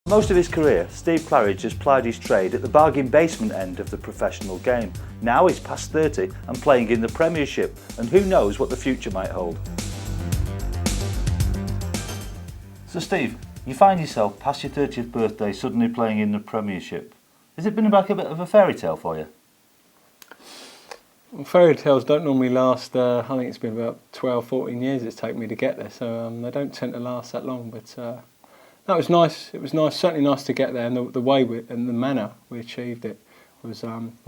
Most of his career, Steve Claridge has plied his trade at the bargain basement end of the professional game. Now he's past 30 and playing in the premiership, and who knows what the future might hold. So Steve, you find yourself past your 30th birthday suddenly playing in the premiership. Has it been like a bit of a fairy tale for you? Well, fairy tales don't normally last, I think it's been about 12, 14 years it's taken me to get there, so they don't tend to last that long, but no, it was nice. It was nice, certainly nice to get there, and the way and the manner we achieved it was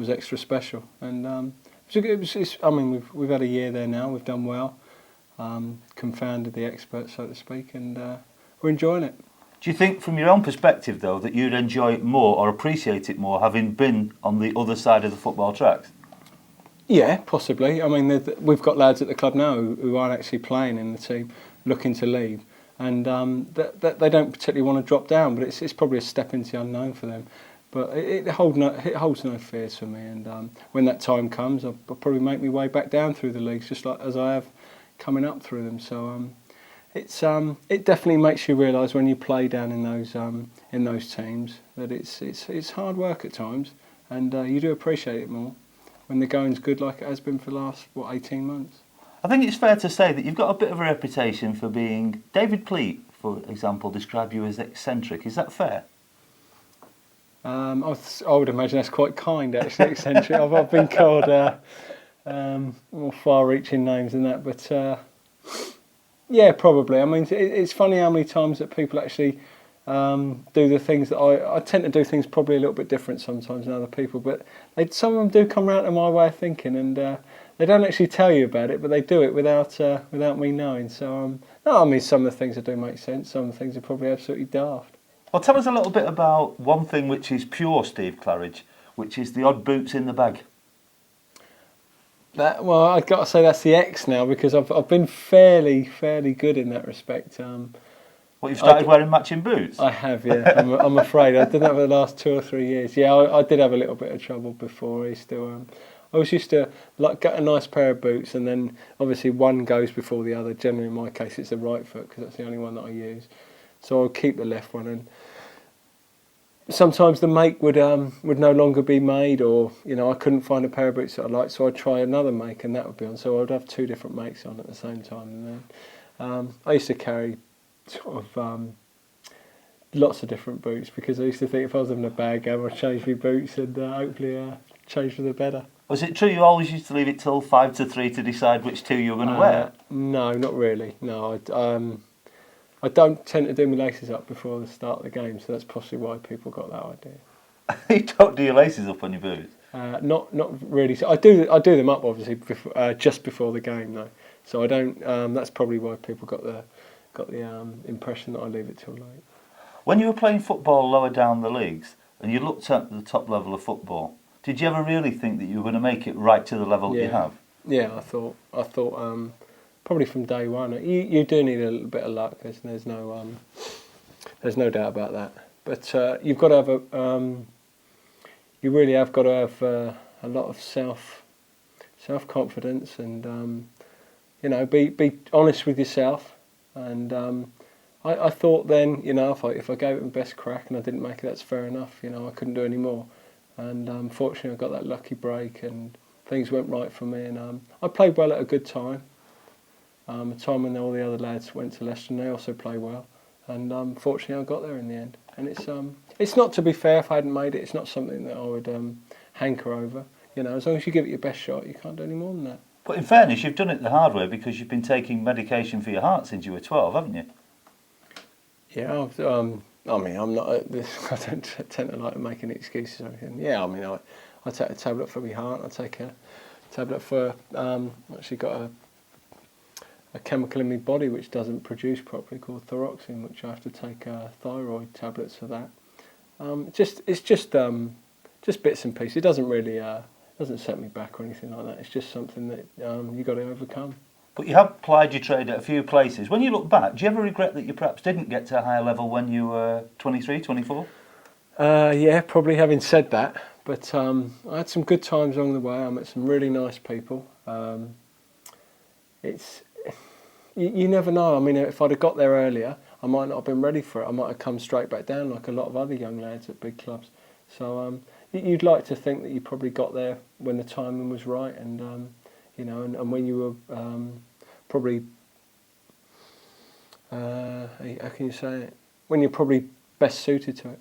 extra special. And I mean, we've had a year there now. We've done well, confounded the experts, so to speak, and we're enjoying it. Do you think, from your own perspective, though, that you'd enjoy it more or appreciate it more having been on the other side of the football tracks? Yeah, possibly. I mean, we've got lads at the club now who aren't actually playing in the team, looking to leave. And they don't particularly want to drop down, but it's probably a step into the unknown for them. But it holds no fears for me, and when that time comes, I'll probably make my way back down through the leagues, just like as I have coming up through them. So it definitely makes you realise when you play down in those teams that it's hard work at times, and you do appreciate it more when the going's good, like it has been for the last 18 months. I think it's fair to say that you've got a bit of a reputation for being... David Pleat, for example, described you as eccentric. Is that fair? I would imagine that's quite kind, actually, eccentric. I've been called more far-reaching names than that, but yeah, probably. I mean, it's funny how many times that people actually do the things that I tend to do things probably a little bit different sometimes than other people, but some of them do come around to my way of thinking, and they don't actually tell you about it, but they do it without me knowing. So, no, I mean, some of the things that do make sense, some of the things are probably absolutely daft. Well, tell us a little bit about one thing which is pure Steve Claridge, which is the odd boots in the bag. Well, I've got to say that's the X now, because I've been fairly good in that respect. What, you've started wearing matching boots? I have, yeah. I'm afraid. I did that for the last 2 or 3 years. Yeah, I did have a little bit of trouble before. I was used to get a nice pair of boots, and then obviously one goes before the other. Generally, in my case, it's the right foot because that's the only one that I use. So I'll keep the left one, and sometimes the make would no longer be made, or I couldn't find a pair of boots that I liked, so I'd try another make, and that would be on. So I'd have 2 different makes on at the same time, and then I used to carry sort of lots of different boots, because I used to think if I was having a bad game, I'd change my boots and hopefully change for the better. Was it true you always used to leave it till 5 to 3 to decide which 2 you were going to wear? No, not really. No, I don't tend to do my laces up before the start of the game, so that's possibly why people got that idea. You don't do your laces up on your boots? Not really. So I do them up obviously just before the game though. So I don't. That's probably why people got the impression that I leave it till late. When you were playing football lower down the leagues and you looked at the top level of football, did you ever really think that you were going to make it right to the level that you have? Yeah, I thought probably from day one. You do need a little bit of luck. There's no doubt about that. But you've got to have you really have got to have a lot of self confidence, and be honest with yourself. And I thought then, if I gave it my best crack and I didn't make it, that's fair enough. I couldn't do any more. And unfortunately, I got that lucky break, and things went right for me. And I played well at a good time. A time when all the other lads went to Leicester, and they also played well. And fortunately, I got there in the end. And it's not, to be fair, if I hadn't made it, it's not something that I would hanker over. As long as you give it your best shot, you can't do any more than that. But in fairness, you've done it the hard way, because you've been taking medication for your heart since you were 12, haven't you? Yeah, I mean, I'm not. I don't tend to like making excuses or anything. Yeah, I mean, I take a tablet for my heart. I take a tablet for actually got a chemical in my body which doesn't produce properly called thyroxine, which I have to take thyroid tablets for that. It's just bits and pieces. It doesn't really doesn't set me back or anything like that. It's just something that you got to overcome. But you have plied your trade at a few places. When you look back, do you ever regret that you perhaps didn't get to a higher level when you were 23, 24? Yeah, probably, having said that. But I had some good times along the way. I met some really nice people. You never know. I mean, if I'd have got there earlier, I might not have been ready for it. I might have come straight back down like a lot of other young lads at big clubs. So you'd like to think that you probably got there when the timing was right, and you know, and when you were probably how can you say it? When you're probably best suited to it.